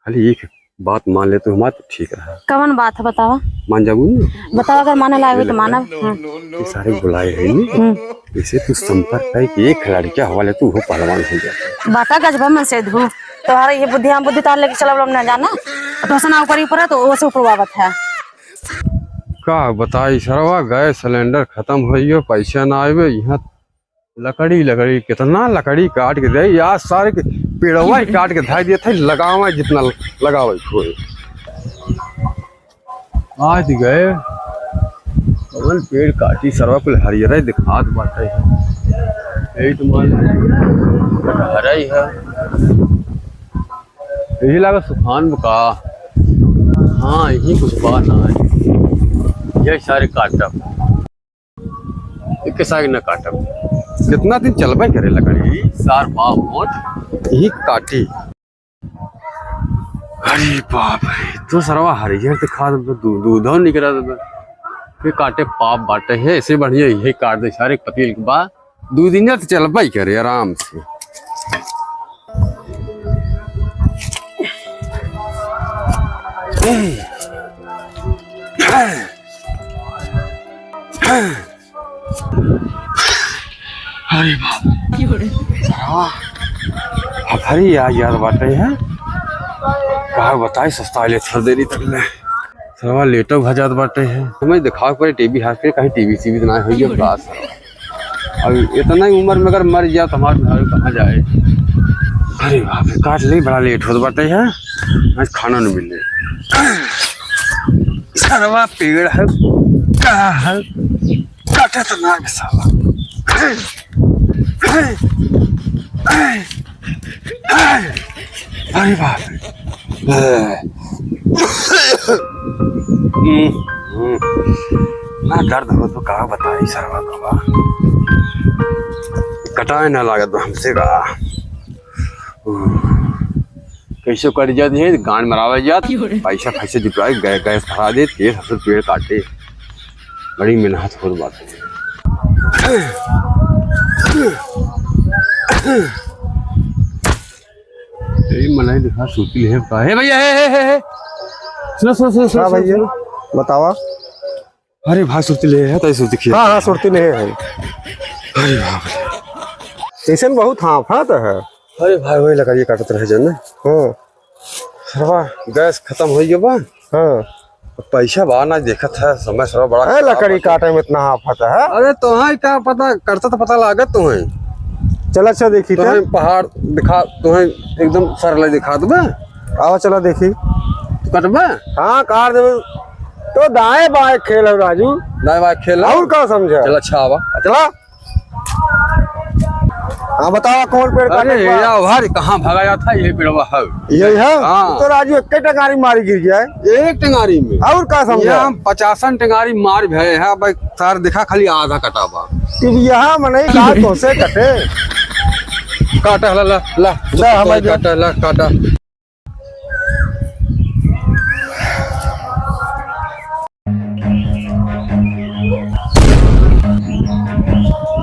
खाली एक बात मान ले तो हमारा तो ठीक रहा। कौन बात है बतावा? मान जाबू ना? बतावा, अगर माने लागे तो मानब। ये सारे बुलाए हैं इसे तू संपर्क है कि एक खिलाड़ी क्या हवाले तू हो पहलवान हो जाता। बाता गजबा मन से धू तुम्हारा ये बुद्धि हम बुद्धि तार लेके चला ना जाना तो सना ऊपर ही पड़ा तो वो से ऊपर बाबत है का बताई सरवा गैस सिलेंडर खत्म हो गयो, पैसा ना आवे। यहाँ लकड़ी कितना लकड़ी काट के दे यार, सारे पेड़वा काट के धाई दिए थे। लगावा जितना लगावे खोए आज गए कमल पेड़ काटी सरवा कुल हरियर दिखात बाटे यही तुम्हारा हरा ही है। यही लगा सुखान बका। हाँ यही कुछ बात ना है। यही सारे काटब एक साग न काटब। कितना दिन चलबे करे लकड़ी सार बाप मोट यही काटी। अरे बाप तो सरवा हरियर दिखा दूधो निकला फिर काटे पाप बाटे है। ऐसे बढ़िया यही काट दे सारे पतील के बाद 2 दिन तो चलबे करे आराम से। अरे बाप हरी यार बाटे है कहा बताए सस्ता ले थोड़ी देरी तक ले सरवा लेटो भजात बाटे है। हमें दिखाओ पड़े टीवी हाथ पे कहीं टीवी सीवी ना हो गया बस। अब इतना ही उम्र में अगर मर जाए तो हमारे कहाँ जाए। अरे बाप काट ले बड़ा लेट हो बाटे है आज खाना नहीं मिले। सरवा पेड़ है का है काटे तो ना साला। अरे बाप ना दर्द हो तो कहा बताई सरवा बाबा कटाए ना लागत हमसे का कैसे कर जाती है गांड मरावे जात पैसा फैसे जुटाए गैस भरा दे तेज हसर पेड़ काटे बड़ी मेहनत हो बात है। मलाई दिखा सूती है का है भैया है सुनो भैया बतावा। अरे भाई सूती ले है तो सूती खिया। हाँ सुरती नहीं है। अरे बाप ऐसे बहुत हाँ फात है। अरे भाई वही लगा ये काटत रहे जन। हाँ सरवा गैस खत्म हो गया बा। हाँ पैसा बा ना देखत है समय सरवा बड़ा लकड़ी काटे में इतना हाँ फाता है। अरे तुम्हें क्या पता करता तो पता लागत तुम्हें। चल अच्छा देखी तुम्हें पहाड़ दिखा तुम्हें एकदम सरल दिखा दबे। आओ चला देखी कटबे। हाँ काट दे तो दाएं बाएं खेल है राजू। दाएं बाएं खेल और क्या समझा। चल अच्छा आवा चला। हाँ बताओ कौन पेड़ काटे। अरे यार भाई कहाँ भागा जाता है ये पेड़वा है यही है। हाँ। तो राजू एक टंगारी मारी गिर जाए एक टेंगारी में और क्या समझा। हम 50 टेंगारी मार भय है भाई सार दिखा खाली आधा कटावा यहाँ मने कहा तो से कटे काटा ला ला ला हमारे काटा ला काटा।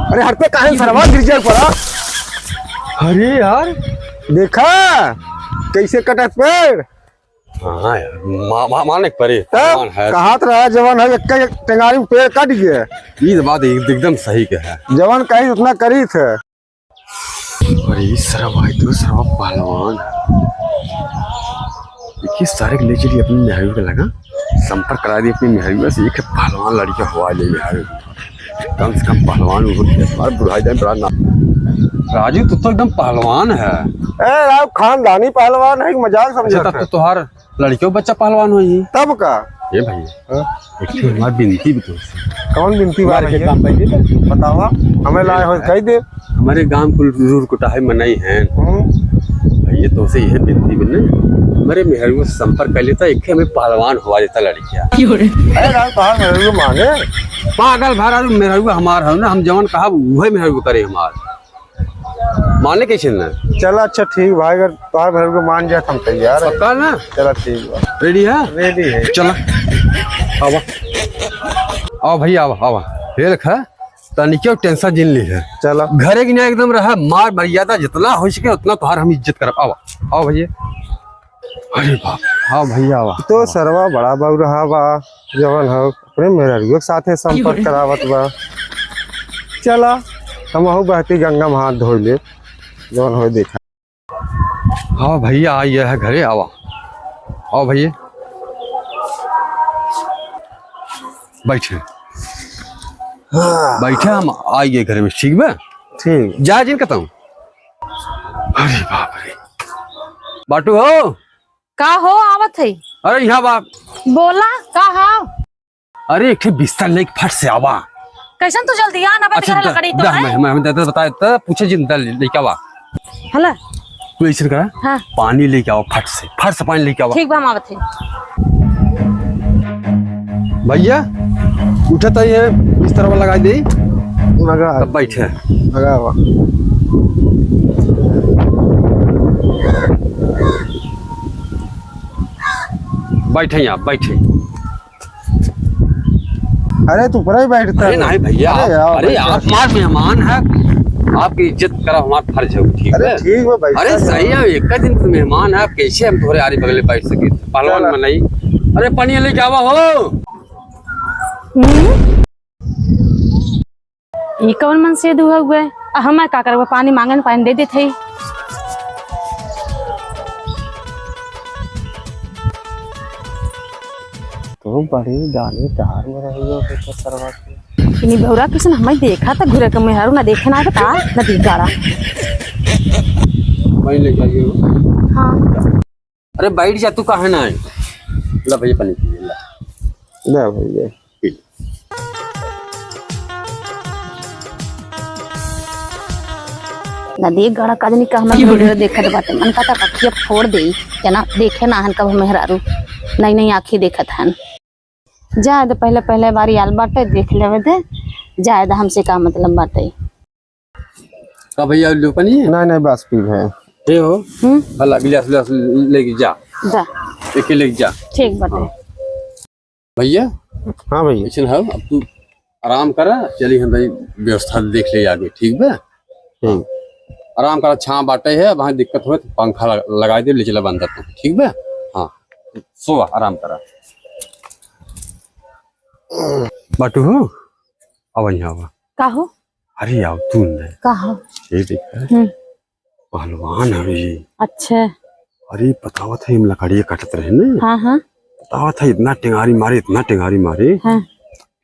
अरे हट पे काहे सरवा गिर जाए पड़ा। अरे यार देखा कैसे कटत पेड़। हाँ यार माने परे कहा रहा जवान है एक टेंगारी में पेड़ कट गया। ये बात एकदम सही के है। जवान कहीं उतना करी थे। अरे सरवा तो सरवा पहलवान देखिए सारे ले चलिए अपनी मेहरी का लगा संपर्क करा दिए अपनी मेहरी से। एक पहलवान लड़का हुआ ले मेहरी कम से कम पहलवान बुढ़ाई जाए बड़ा ना। राजू तू तो एकदम पहलवान है। राव खानदानी पहलवान है मजाक समझा। तब तो तुहार लड़कियों बच्चा पहलवान हो ही तब का। ये भैया एक हमारी बिनती भी तो कौन बिनती बार के काम पाई दे बतावा हमें लाए हो कह दे। हमारे गांव कुल जरूर कुटाई मनाई है भैया तो से यह बिनती बने हमारे मेहरबू से संपर्क कर लेता एक हमें पहलवान हुआ देता लड़कियां। अरे माने पागल भारा मेहरबू हमार है ना हम जवान कहा वही मेहरबू करे हमार माने कैसे ना। चल अच्छा ठीक भाई अगर तुम्हारे घर को मान जाए हम तैयार है। पक्का ना। चला ठीक रेडी है। रेडी है चला आवा आओ भैया आवा आवा ये रखा तनी क्यों टेंशन जिन ली है। चला घरे की ना एकदम रहा मार मर्यादा जितना हो सके उतना तुहार हम इज्जत करब। आवा आओ भैया अरे बाप, हाँ भैया वाह। तो सरवा बड़ा बाबू रहा बा जवन हो अपने मेहरियों के साथे संपर्क करावत बा। चला हम हो बहती गंगा में हाथ धो ले जवन हो देखा। हाँ भैया आइए है घरे आवा। आओ भैया बैठे। हाँ बैठे हम आइए घर में, ठीक बा। ठीक जा जिन कहता हूँ। अरे बाप रे, बाटू हो। का हो आवत है? अरे यहाँ बाप, बोला का हाव? अरे एक बिस्तर लेके फट से आवा। कैसन तू जल्दी आ ना बत घर लकड़ी तो है। मैं बता तो पूछे जिंदा लेके आवा। हला तू ऐसे करा, हां पानी लेके आओ, फट से पानी लेके आवा। ठीक बा हम आवत है। भैया उठता ही है, बिस्तर वाला लगा दे। लगा तब बैठे लगा हुआ। बैठे यहाँ बैठे। अरे तू पर ही बैठता अरे नहीं भैया, अरे आप हमारे मेहमान है, आपकी इज्जत करा हमारा फर्ज है। ठीक अरे है, ठीक है बैठ। अरे सही है, एक दिन तो मेहमान है, आप कैसे हम तुम्हारे आरी बगले बैठ सके? पहलवान में नहीं। अरे पानी लेके आवा हो। ये कौन मन से दुआ हुआ है? हम का करबो, पानी मांगन पानी दे देत है। तो बड़ी दाने तार में रही हो तो सरवा के। इनी भौरा किसन हमें देखा था घुरे के मेहरू ना देखे ना बता ना दिखारा। पानी लेके आइए। हां अरे बैठ जा, तू कहाँ ना है? ला भैया पानी पी ला। ना भैया नदी गड़ा काजनी का हम वीडियो देखत बाटे। मन का कखिया फोड़ दे जना देखे ना हन कब मेहरारू नहीं आंखी देखत हन। जाए तो पहले बारी आल बाटे देख लेवे दे। जाए तो हमसे का मतलब बाटे। का भैया लो पानी है? नहीं बस पी है ये हो। भला गिलास गिलास लेके जा, जा एक लेके जा। ठीक बाटे भैया। हाँ भैया ऐसे हो, अब तू आराम करा, चली हम व्यवस्था देख ले आगे। ठीक बा, आराम करा। छां बाटे है, वहाँ दिक्कत हो तो पंखा लगा दे, ले चला बंद कर। ठीक बा, हाँ सो आराम करा। बाटू हो अब यहाँ का हो? अरे आओ तू नहीं का हो? ये देख पहलवान है ये। अच्छा अरे बतावा था हम लकड़ी कटत रहे ना। हाँ बतावा था इतना टेंगारी मारे हाँ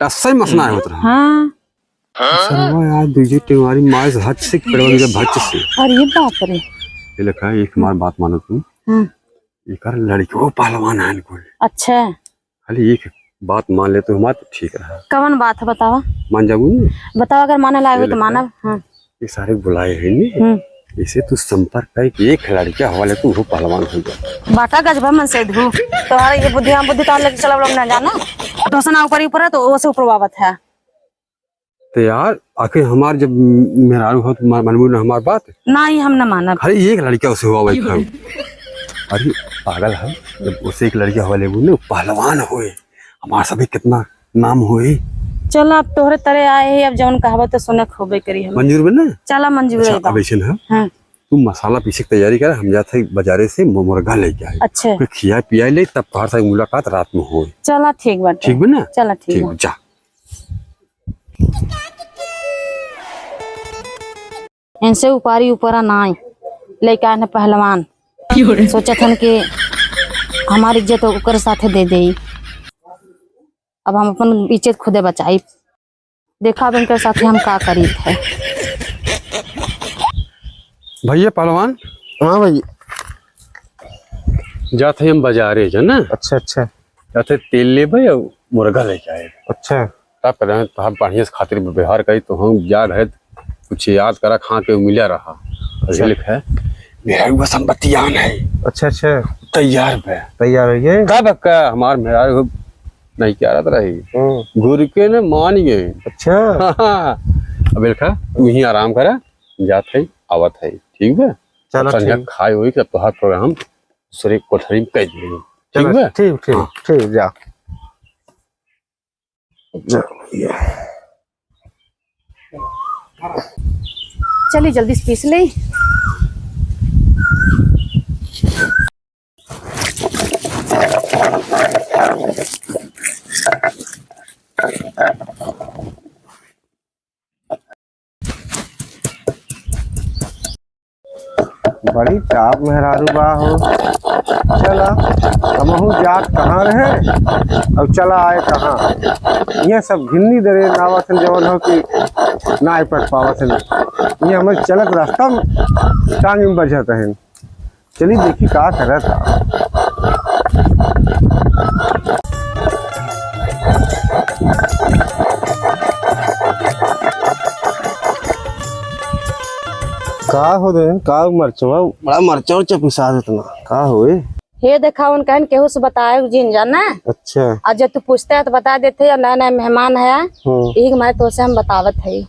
टस्से मसना होत रहा। हाँ सरवा यार दूसरी टेंगारी मारे हद से पेड़वा के भच से। अरे बाप रे। ये लिखा है, एक हमारी बात मानो तुम। हाँ ये कर लड़की वो पहलवान है इनको। अच्छा खाली एक बात मान ले तो हमारा तो ठीक रहा। कवन बात है बतावा? मान जाऊँ ना? बताओ अगर माने लागे तो मानव। हाँ ये सारे बुलाए हैं नहीं, इसे तू संपर्क कर कि एक खिलाड़ी के हवाले तू वो पहलवान हो जा। बाटा गजबा मन से धू तोहार ये बुद्धि तार लेके चला ना जाना तो सना ऊपर है तो वो से ऊपर बाबत है। तो यार आखिर हमार जब मेहरारू हो तो मनबू ना हमार बात। नहीं हम न मानब। खाली एक लड़का उसे हुआ वही खाऊ। अरे पागल है, जब उसे एक लड़का हवाले वो पहलवान होए, हमारा सभी कितना नाम होए। चलो अब तोहरे तरह आए है, अब जौन कहावत तो सुने खोबे करी हम। मंजूर बना? चला मंजूर है। अब ऐसे ना हाँ तू मसाला पीसे की तैयारी कर, हम जाते बाजारे से मुर्गा लेके आए। अच्छा फिर खिया पिया ले, तब तोहर से मुलाकात रात में हो। चला ठीक बात। ठीक बना? चला ठीक ठीक है। जा। इनसे ऊपरी ऊपरा नाई लेके आने पहलवान सोचत हन कि हमारी इज्जत ओकर साथे दे दे। अब हम अपन इज्जत खुदे बचाई। देखा अब इनके साथे हम का करी थे। भैया पहलवान। हाँ भैया जाते हम बाजारे ना। अच्छा जाते तेल ले भाई और मुर्गा लेके आए। अच्छा तब कर रहे तो बढ़िया से खातिर व्यवहार करी तो हम जा रहे कुछ याद करा खा के मिला रहा। अच्छा। लिखा है मेरा संपत्ति आन है। अच्छा तैयार तैयार हो गए कब का हमार मेरा नहीं क्या रहा रही घूर के न मान गए। अच्छा अब लिखा तू ही आराम करा, जात है आवत है। ठीक है, चलो ठीक खाए हुई तब तो प्रोग्राम सूर्य कोठरी में कर दिए। ठीक है, ठीक जा चलिए जल्दी से पीस ले। बड़ी टाप मेहरारू बा हो। चला हमहू जात कहाँ रहे अब चला आए कहाँ। ये सब घिन्नी दरे नावत जवन हो कि ना पट पावत ये हमारे चलत रास्ता में टांग में बजत है। चली देखी का करत का हो दे का मरचवा बड़ा मरचा उर्चा पिसा देतना का होए। हे देखा उन कहन केहू से बताए जिन जाना। अच्छा आज जब तू पूछते है तो बता देते या नया नया मेहमान है यही हमारे तो से हम बतावत है।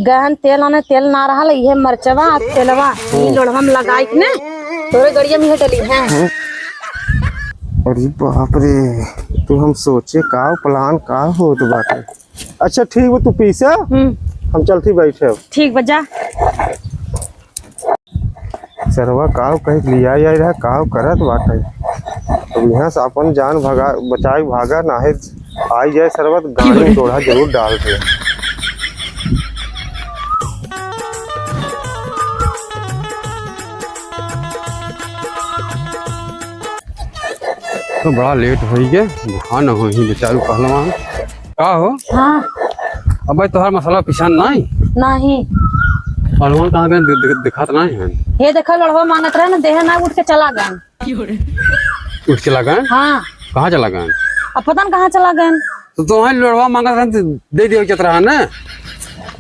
गहन तेल आने तेल ना रहा ये मरचवा तेलवा ई लोढ़वा में लगाई के ने तोरे गड़िया में डली है। अरे बाप रे तू हम सोचे का प्लान का हो तो बाटे। अच्छा ठीक है तू पीसा हम चलती बैठे अब। ठीक बजा सरवा काव कहीं लिया जा रहा काव करत बाटे। अब यहाँ से अपन जान भगा बचाई भागा नाहे आई जाए सरवा तो गाड़ी में थोड़ा जरूर डाल दे। तो बड़ा लेट हो गया हाँ न हो ही बेचारू पहलवान का हो। हाँ अब भाई तोहार मसाला पिसान नहीं नहीं पहलवान कहाँ गए दिखात नहीं है। ये देखा लड़वा मांगत रहे ना देह ना उठ के चला गए। उठ चला गए हाँ कहाँ चला गए अब पता न कहाँ चला गए। तो तुम्हारे लोढ़वा मांगत रहे तो दे दियो चतरा है ना।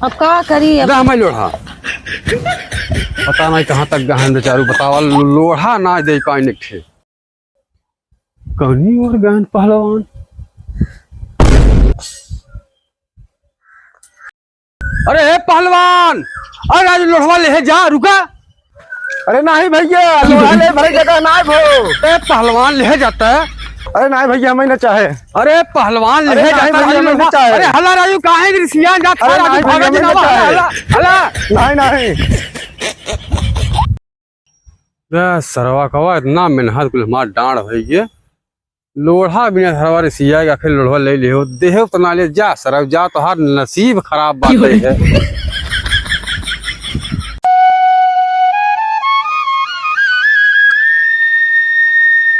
अब का करी अब हमारे लोढ़ा पता नहीं कहाँ तक गहन बेचारू बतावा लोढ़ा ना दे पाए निकठे कहीं और गहन पहलवान। अरे पहलवान अरे आज लोढ़वा ले जा रुका। अरे नहीं भैया लोढ़ा ले भरे जगह ना भो। अरे पहलवान ले जाता है। अरे नहीं भैया हमें ना चाहे। अरे पहलवान ले जाता है। अरे हल्ला राजू काहे रिसिया जात है राजू भागा जनाबा हल्ला नहीं रे सरवा कवा इतना मेहनत कुल हमार डांड हो गए लोढ़ा बिना सरवा रिसिया आखिर लोढ़वा ले ले देह तो ना ले जा सरव जा तो हर नसीब खराब बात है।